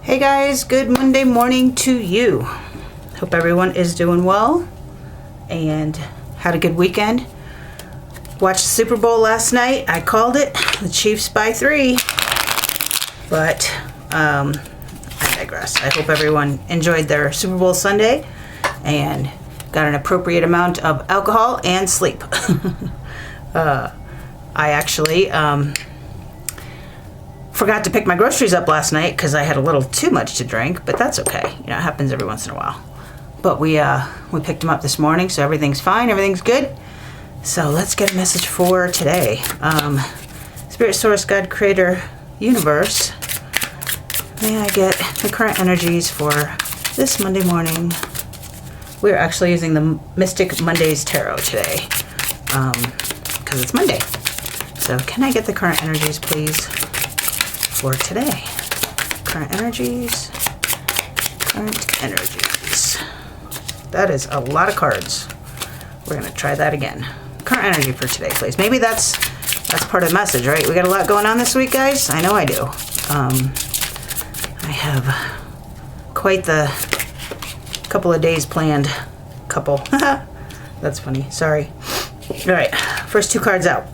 Hey guys, good Monday morning to you. Hope everyone is doing well and had a good weekend. Watched the Super Bowl last night. I called it. The Chiefs by 3. But I digress. I hope everyone enjoyed their Super Bowl Sunday and got an appropriate amount of alcohol and sleep. I actually forgot to pick my groceries up last night because I had a little too much to drink, but that's okay. You know, it happens every once in a while. But we picked them up this morning, so everything's fine, everything's good. So let's get a message for today. Spirit, Source, God, Creator, Universe, may I get the current energies for this Monday morning? We're actually using the Mystic Mondays Tarot today because it's Monday. So can I get the current energies, please? For today. Current energies. That is a lot of cards. We're going to try that again. Current energy for today, please. Maybe that's part of the message, right? We got a lot going on this week, guys. I know I do. I have quite the couple of days planned. That's funny. Sorry. All right. First two cards out.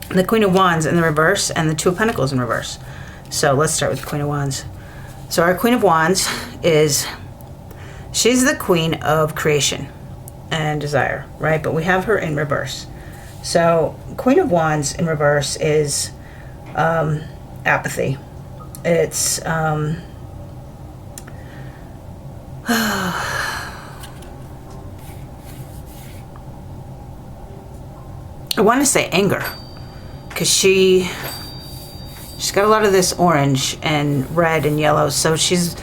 The Queen of Wands in the reverse and the Two of Pentacles in reverse. So let's start with the Queen of Wands. So our Queen of Wands she's the queen of creation and desire, right? But we have her in reverse. So Queen of Wands in reverse is apathy. It's I want to say anger, because she's got a lot of this orange and red and yellow, so she's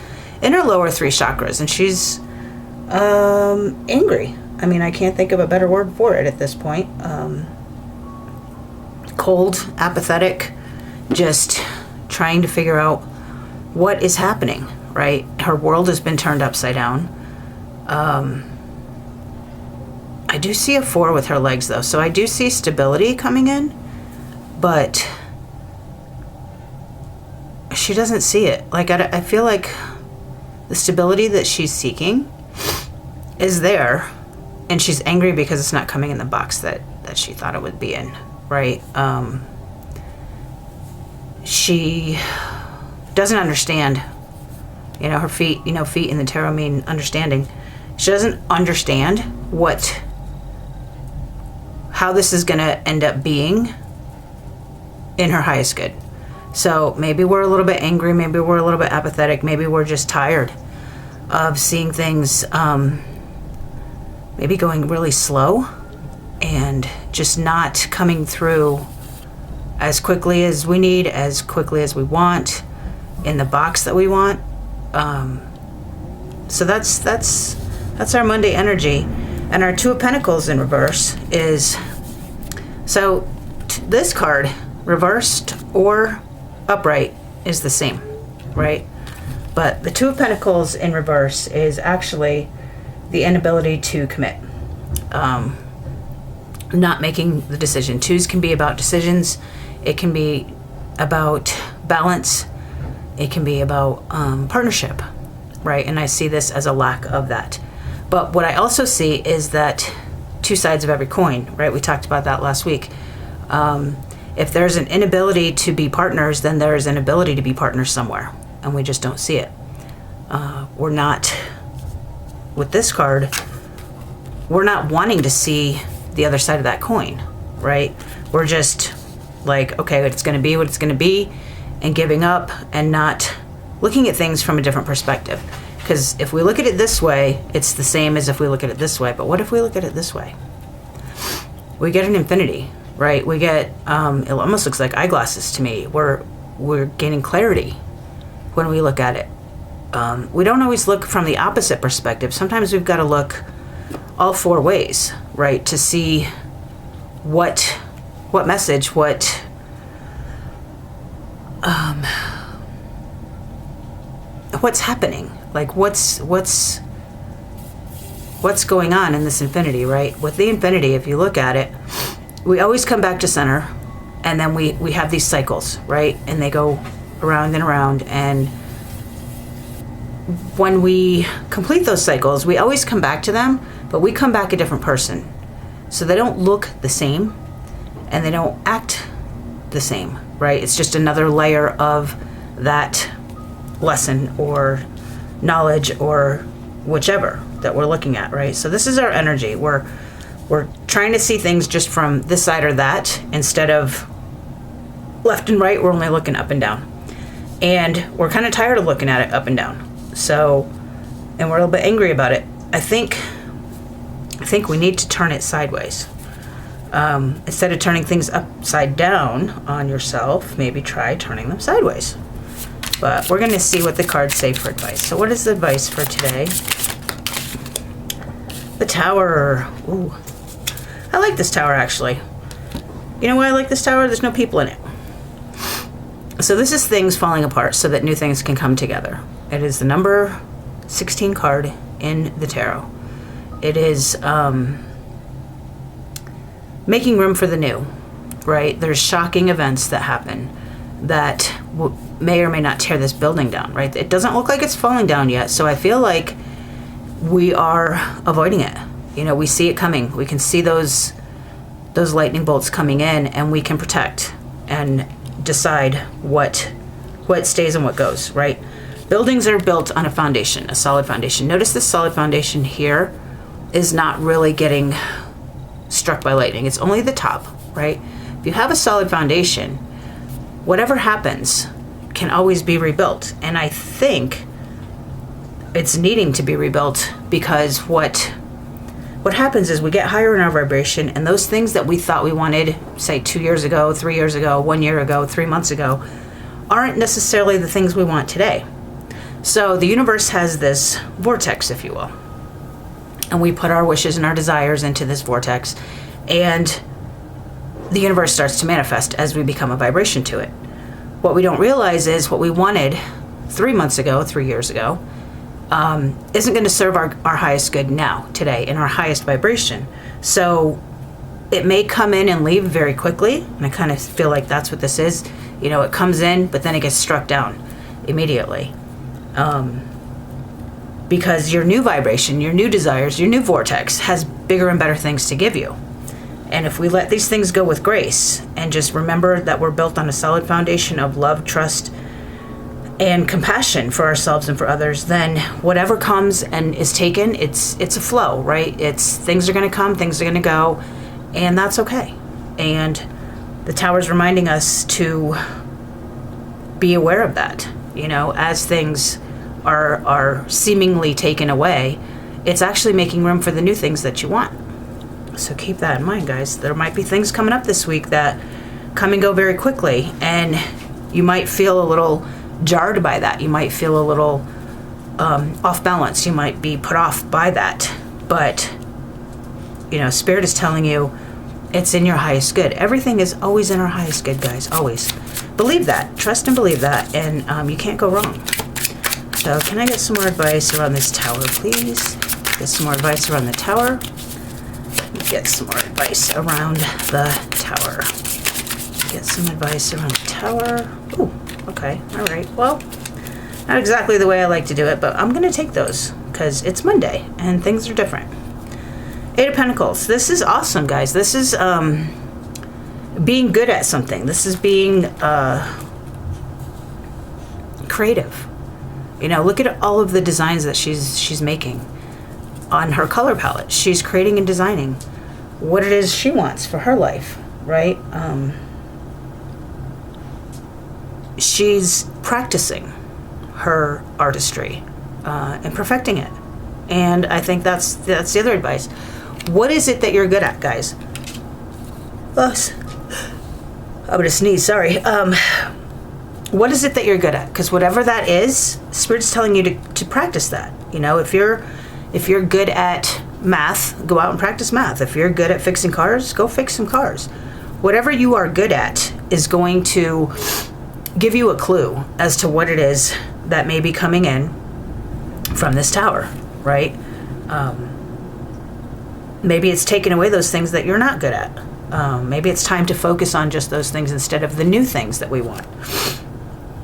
in her lower 3 chakras, and she's angry. I mean, I can't think of a better word for it at this point. Cold, apathetic, just trying to figure out what is happening, right? Her world has been turned upside down. I do see a 4 with her legs, though, so I do see stability coming in, but she doesn't see it. Like, I feel like the stability that she's seeking is there, and she's angry because it's not coming in the box that she thought it would be in, right? She doesn't understand, her feet, feet in the tarot mean understanding. She doesn't understand how this is going to end up being in her highest good. So maybe we're a little bit angry, maybe we're a little bit apathetic, maybe we're just tired of seeing things maybe going really slow and just not coming through as quickly as we need, as quickly as we want, in the box that we want. So that's our Monday energy. And our Two of Pentacles in reverse is, so this card, reversed or upright, is the same, right? But the Two of Pentacles in reverse is actually the inability to commit, not making the decision. Twos can be about decisions. It can be about balance. It can be about partnership, right? And I see this as a lack of that. But what I also see is that two sides of every coin, right? We talked about that last week. If there's an inability to be partners, then there's an ability to be partners somewhere, and we just don't see it. We're not, with this card, we're not wanting to see the other side of that coin, right? We're just like, okay, it's going to be what it's going to be, and giving up and not looking at things from a different perspective. Because if we look at it this way, it's the same as if we look at it this way. But what if we look at it this way? We get an infinity, right? We get, it almost looks like eyeglasses to me. We're gaining clarity when we look at it. We don't always look from the opposite perspective. Sometimes we've got to look all 4 ways, right? To see what message, what's happening. Like what's going on in this infinity, right? With the infinity, if you look at it, we always come back to center, and then we have these cycles, right? And they go around and around, and when we complete those cycles, we always come back to them, but we come back a different person. So they don't look the same and they don't act the same, right? It's just another layer of that lesson or knowledge or whichever that we're looking at, right? So this is our energy. We're trying to see things just from this side or that instead of left and right. We're only looking up and down. And we're kind of tired of looking at it up and down. So, and we're a little bit angry about it. I think we need to turn it sideways. Instead of turning things upside down on yourself, maybe try turning them sideways. But we're going to see what the cards say for advice. So what is the advice for today? The Tower. Ooh. I like this tower, actually. You know why I like this tower? There's no people in it. So this is things falling apart so that new things can come together. It is the number 16 card in the tarot. It is making room for the new, right? There's shocking events that happen that may or may not tear this building down, right? It doesn't look like it's falling down yet, so I feel like we are avoiding it. You know, we see it coming. We can see those lightning bolts coming in, and we can protect and decide what stays and what goes, right? Buildings are built on a foundation, a solid foundation. Notice this solid foundation here is not really getting struck by lightning. It's only the top, right? If you have a solid foundation, whatever happens can always be rebuilt. And I think it's needing to be rebuilt because what happens is we get higher in our vibration, and those things that we thought we wanted, say 2 years ago, 3 years ago, 1 year ago, 3 months ago, aren't necessarily the things we want today. So the universe has this vortex, if you will. And we put our wishes and our desires into this vortex, and the universe starts to manifest as we become a vibration to it. What we don't realize is what we wanted 3 months ago, 3 years ago, isn't going to serve our highest good now, today, in our highest vibration. So it may come in and leave very quickly, and I kind of feel like that's what this is. You know, it comes in, but then it gets struck down immediately. Because your new vibration, your new desires, your new vortex has bigger and better things to give you. And if we let these things go with grace and just remember that we're built on a solid foundation of love, trust, and compassion for ourselves and for others, then whatever comes and is taken, it's a flow, right? It's things are going to come, things are going to go, and that's okay. And the Tower's reminding us to be aware of that. You know, as things are seemingly taken away, it's actually making room for the new things that you want. So keep that in mind, guys. There might be things coming up this week that come and go very quickly, and you might feel a little jarred by that. You might feel a little off balance. You might be put off by that. But, you know, Spirit is telling you it's in your highest good. Everything is always in our highest good, guys. Always. Believe that. Trust and believe that. And you can't go wrong. So can I get some more advice around this tower, please? Get some more advice around the tower. Get some more advice around the tower. Get some advice around the tower. Ooh, okay. All right. Well, not exactly the way I like to do it, but I'm going to take those because it's Monday and things are different. 8 of Pentacles. This is awesome, guys. This is being good at something. This is being creative. You know, look at all of the designs that she's making on her color palette. She's creating and designing what it is she wants for her life, right? She's practicing her artistry and perfecting it. And I think that's the other advice. What is it that you're good at, guys? Oh, I'm gonna sneeze, sorry. What is it that you're good at? Because whatever that is, Spirit's telling you to practice that. You know, if you're good at math, go out and practice math. If you're good at fixing cars, go fix some cars. Whatever you are good at is going to give you a clue as to what it is that may be coming in from this tower, right? Maybe it's taking away those things that you're not good at. Maybe it's time to focus on just those things instead of the new things that we want.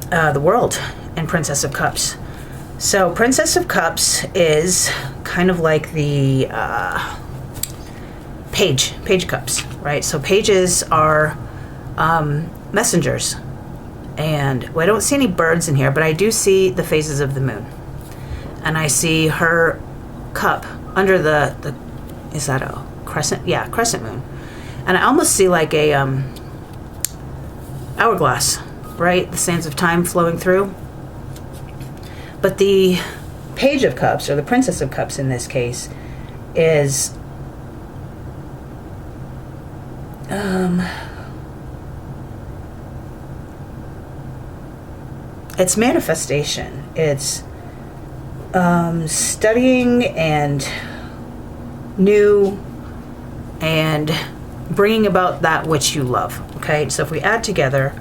The World and Princess of Cups. So Princess of Cups is kind of like the page cups, right? So pages are messengers. And well, I don't see any birds in here, but I do see the phases of the moon. And I see her cup under the is that a crescent? Yeah, crescent moon. And I almost see like a hourglass, right? The sands of time flowing through. But the Page of Cups, or the Princess of Cups in this case, is it's manifestation. It's studying and new and bringing about that which you love. Okay, so if we add together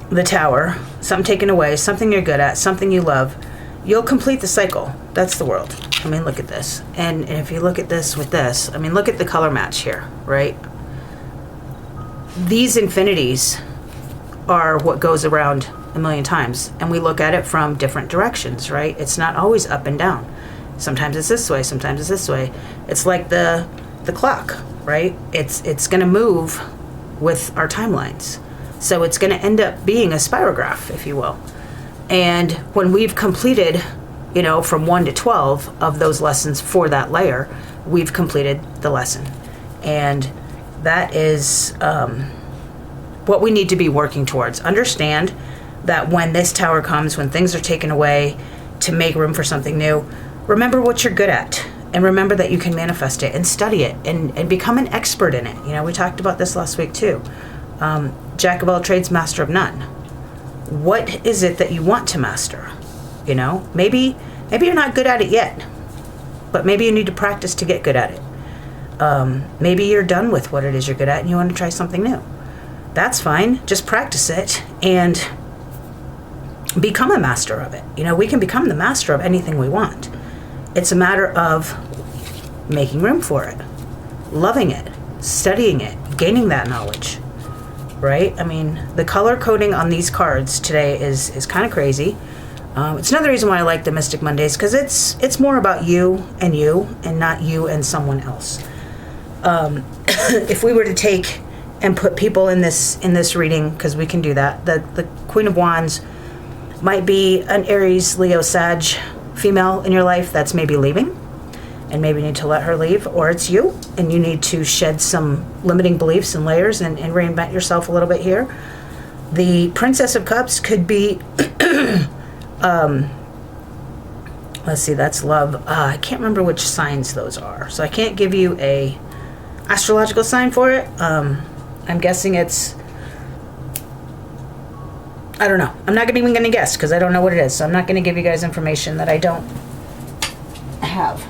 the Tower, something taken away, something you're good at, something you love, you'll complete the cycle. That's the World. I mean, look at this. And if you look at this with this, I mean, look at the color match here, right? These infinities are what goes around a million times, and we look at it from different directions, right? It's not always up and down. Sometimes it's this way, sometimes it's this way. It's like the clock, right? It's going to move with our timelines. So it's going to end up being a spirograph, if you will. And when we've completed, from 1 to 12 of those lessons for that layer, we've completed the lesson. And that is what we need to be working towards. Understand that when this Tower comes, when things are taken away to make room for something new, remember what you're good at. And remember that you can manifest it and study it and become an expert in it. We talked about this last week too. Jack of all trades, master of none. What is it that you want to master? Maybe you're not good at it yet, but maybe you need to practice to get good at it. Maybe you're done with what it is you're good at and you want to try something new. That's fine. Just practice it and become a master of it. We can become the master of anything we want. It's a matter of making room for it, loving it, studying it, gaining that knowledge, right? I mean, the color coding on these cards today is kind of crazy. It's another reason why I like the Mystic Mondays, because it's more about you and not you and someone else. If we were to take and put people in this reading, because we can do that, the Queen of Wands might be an Aries, Leo, Sag female in your life that's maybe leaving and maybe need to let her leave, or it's you and you need to shed some limiting beliefs and layers and reinvent yourself a little bit here. The Princess of Cups could be let's see, that's love. I can't remember which signs those are, so I can't give you a astrological sign for it. I'm guessing it's, I don't know. I'm not even going to guess because I don't know what it is. So I'm not going to give you guys information that I don't have.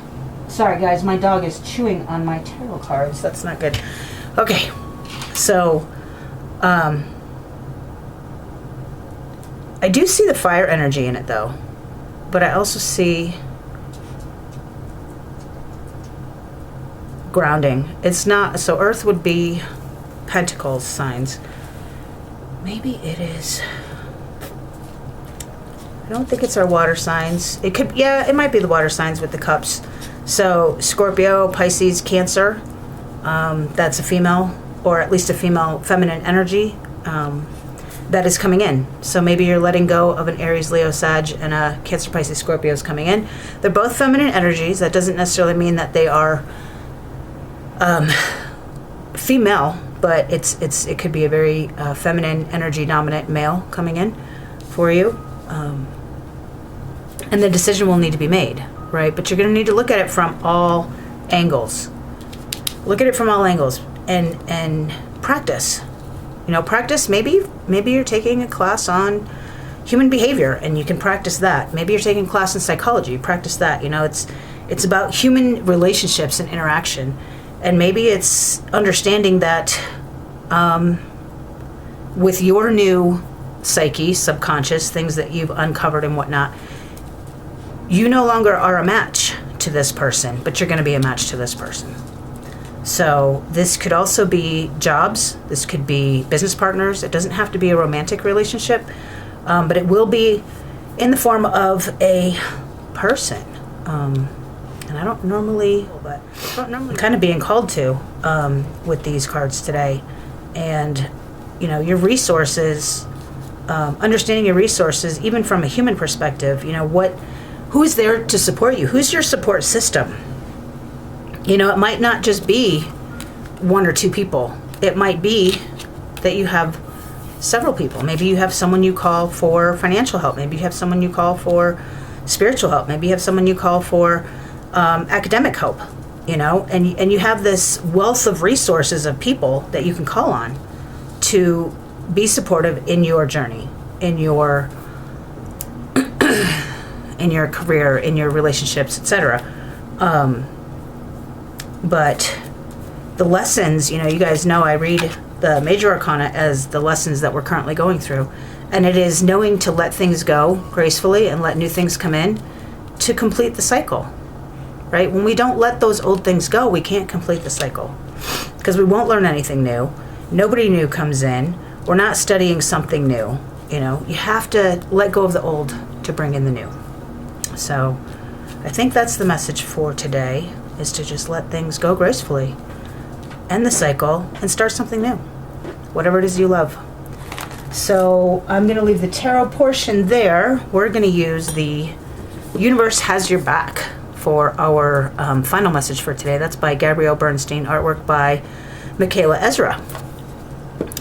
Sorry, guys. My dog is chewing on my tarot cards. That's not good. Okay. So, I do see the fire energy in it, though. But I also see grounding. It's not, so Earth would be Pentacles signs. Maybe it is. I don't think it's our water signs. It could, yeah, it might be the water signs with the cups. So Scorpio, Pisces, Cancer, that's a female, or at least a female feminine energy that is coming in. So maybe you're letting go of an Aries, Leo, Sag, and a Cancer, Pisces, Scorpio is coming in. They're both feminine energies. That doesn't necessarily mean that they are female, but it could be a very feminine energy dominant male coming in for you. And the decision will need to be made, right? But you're going to need to look at it from all angles. Look at it from all angles and practice. Practice. Maybe you're taking a class on human behavior and you can practice that. Maybe you're taking a class in psychology. Practice that. It's about human relationships and interaction. And maybe it's understanding that with your new psyche, subconscious, things that you've uncovered and whatnot, you no longer are a match to this person, but you're going to be a match to this person. So this could also be jobs. This could be business partners. It doesn't have to be a romantic relationship, but it will be in the form of a person. And I don't normally, but I'm kind of being called to with these cards today. And, you know, your resources, understanding your resources, even from a human perspective, you know, who is there to support you? Who's your support system? You know, it might not just be one or two people. It might be that you have several people. Maybe you have someone you call for financial help. Maybe you have someone you call for spiritual help. Maybe you have someone you call for academic help, you know, and you have this wealth of resources of people that you can call on to be supportive in your journey, in your in your career, in your relationships, etc. But the lessons, you know, you guys know I read the major arcana as the lessons that we're currently going through. And it is knowing to let things go gracefully and let new things come in to complete the cycle, right? When we don't let those old things go, we can't complete the cycle because we won't learn anything new. Nobody new comes in. We're not studying something new. You know, you have to let go of the old to bring in the new. So I think that's the message for today, is to just let things go gracefully, end the cycle, and start something new, whatever it is you love. So I'm going to leave the tarot portion there. We're going to use the Universe Has Your Back for our final message for today. That's by Gabrielle Bernstein, artwork by Michaela Ezra.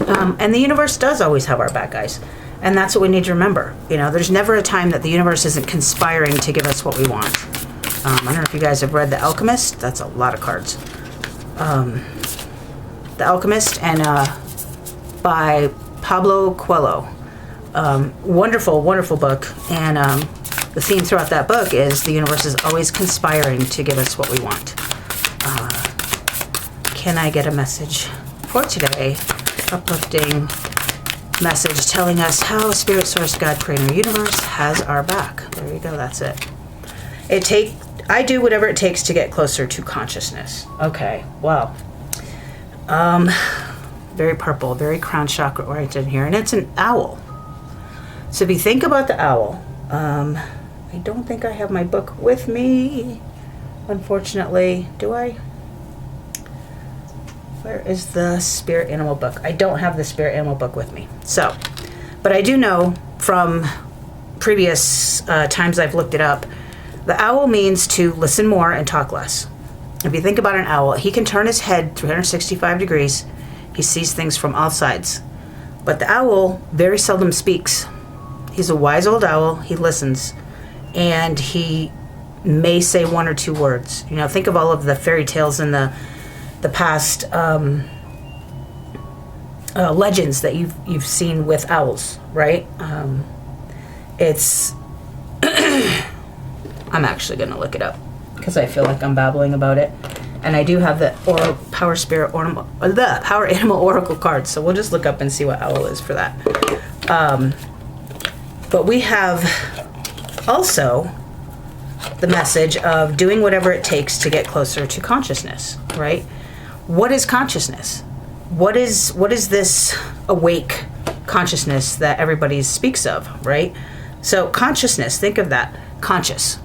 And the universe does always have our back, guys. And that's what we need to remember. You know, there's never a time that the universe isn't conspiring to give us what we want. I don't know if you guys have read The Alchemist. That's a lot of cards. The Alchemist, and by Pablo Coelho. Wonderful, wonderful book. And the theme throughout that book is the universe is always conspiring to give us what we want. Can I get a message for today? Uplifting message telling us how Spirit, Source, God, Creator, Universe has our back. There you go. That's it. I do whatever it takes to get closer to consciousness. Okay. Wow. Very purple, very crown chakra oriented here, and it's an owl. So if you think about the owl, I don't think I have my book with me, unfortunately. Do I? Where is the spirit animal book? I don't have the spirit animal book with me. So, but I do know from previous times I've looked it up, the owl means to listen more and talk less. If you think about an owl, he can turn his head 365 degrees. He sees things from all sides. But the owl very seldom speaks. He's a wise old owl. He listens. And he may say one or two words. You know, think of all of the fairy tales in the past legends that you've seen with owls, right? It's... I'm actually going to look it up because I feel like I'm babbling about it. And I do have the Power Animal Oracle card, so we'll just look up and see what owl is for that. But we have also the message of doing whatever it takes to get closer to consciousness, right? What is consciousness? What is this awake consciousness that everybody speaks of, right? So consciousness, think of that. Conscious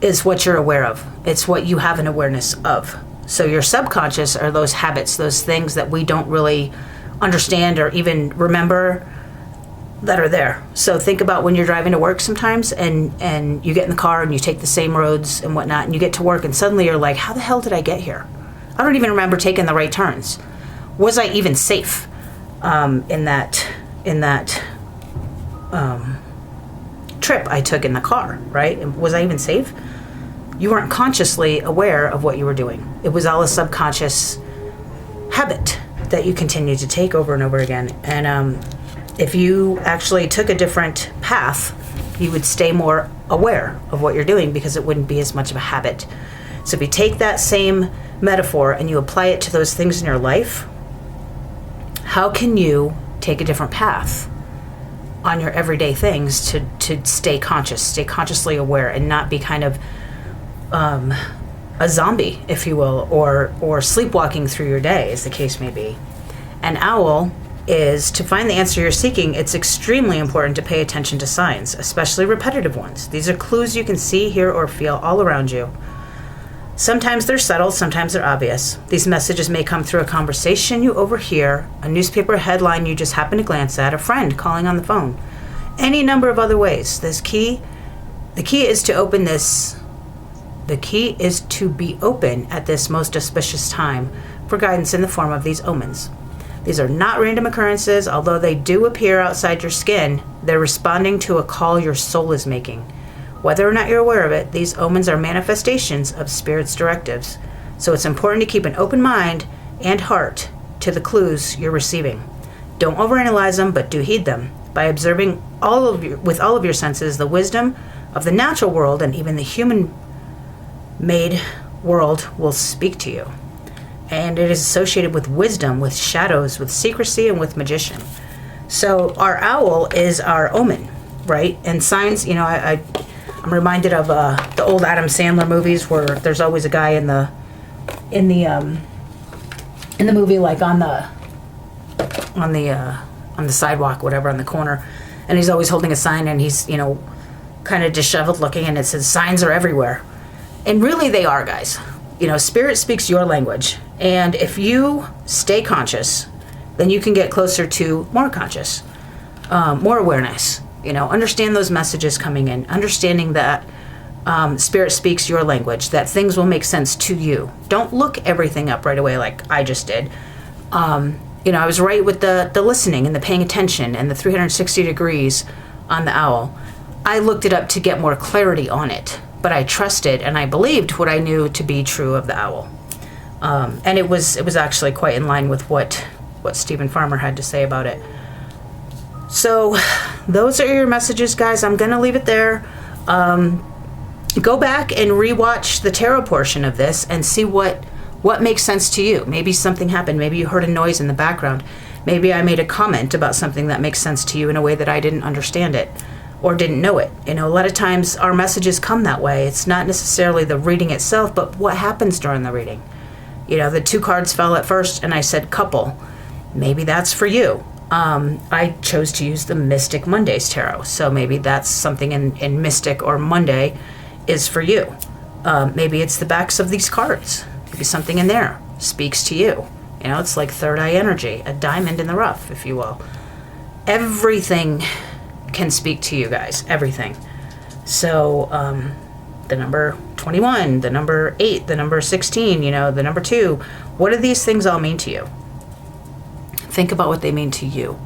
is what you're aware of. It's what you have an awareness of. So your subconscious are those habits, those things that we don't really understand or even remember that are there. So think about when you're driving to work sometimes and you get in the car and you take the same roads and whatnot, and you get to work and suddenly you're like, how the hell did I get here? I don't even remember taking the right turns. Was I even safe in that trip I took in the car, right? And was I even safe? You weren't consciously aware of what you were doing. It was all a subconscious habit that you continued to take over and over again. And if you actually took a different path, you would stay more aware of what you're doing because it wouldn't be as much of a habit. So if you take that same metaphor and you apply it to those things in your life, how can you take a different path on your everyday things to stay conscious, stay consciously aware, and not be kind of a zombie, if you will, or sleepwalking through your day, as the case may be. An owl is to find the answer you're seeking, it's extremely important to pay attention to signs, especially repetitive ones. These are clues you can see, hear, or feel all around you. Sometimes they're subtle, sometimes they're obvious. These messages may come through a conversation you overhear, a newspaper headline you just happen to glance at, a friend calling on the phone, any number of other ways. The key is to open this. The key is to be open at this most auspicious time for guidance in the form of these omens. These are not random occurrences. Although they do appear outside your skin, they're responding to a call your soul is making. Whether or not you're aware of it, these omens are manifestations of Spirit's directives. So it's important to keep an open mind and heart to the clues you're receiving. Don't overanalyze them, but do heed them. By observing with all of your senses, the wisdom of the natural world and even the human-made world will speak to you. And it is associated with wisdom, with shadows, with secrecy, and with magician. So our owl is our omen, right? And signs, you know, I'm reminded of the old Adam Sandler movies where there's always a guy in the movie, like on the sidewalk, whatever, on the corner, and he's always holding a sign, and he's, you know, kind of disheveled looking, and it says signs are everywhere. And really they are, guys. You know, Spirit speaks your language. And if you stay conscious, then you can get closer to more conscious, more awareness. You know, understand those messages coming in, understanding that Spirit speaks your language, that things will make sense to you. Don't look everything up right away like I just did. You know, I was right with the listening and the paying attention and the 360 degrees on the owl. I looked it up to get more clarity on it. But I trusted and I believed what I knew to be true of the owl. And it was actually quite in line with what Stephen Farmer had to say about it. So those are your messages, guys. I'm going to leave it there. Go back and rewatch the tarot portion of this and see what makes sense to you. Maybe something happened. Maybe you heard a noise in the background. Maybe I made a comment about something that makes sense to you in a way that I didn't understand it or didn't know it. You know, a lot of times our messages come that way. It's not necessarily the reading itself, but what happens during the reading. You know, the 2 cards fell at first and I said couple. Maybe that's for you. I chose to use the Mystic Mondays Tarot. So maybe that's something in Mystic or Monday is for you. Maybe it's the backs of these cards. Maybe something in there speaks to you. You know, it's like third eye energy, a diamond in the rough, if you will. Everything can speak to you guys, everything. So the number 21, the number 8, the number 16, you know, the number 2, what do these things all mean to you? Think about what they mean to you,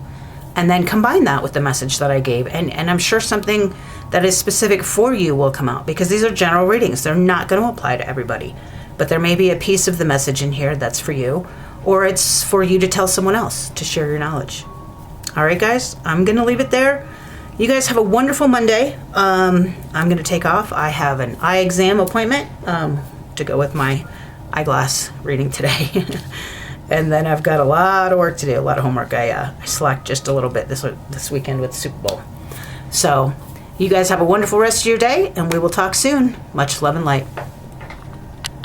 and then combine that with the message that I gave, and I'm sure something that is specific for you will come out, because these are general readings. They're not going to apply to everybody, but there may be a piece of the message in here that's for you, or it's for you to tell someone else, to share your knowledge. All right, guys, I'm going to leave it there. You guys have a wonderful Monday. I'm going to take off. I have an eye exam appointment to go with my eyeglass reading today. And then I've got a lot of work to do, a lot of homework. I slacked just a little bit this weekend with Super Bowl. So you guys have a wonderful rest of your day, and we will talk soon. Much love and light.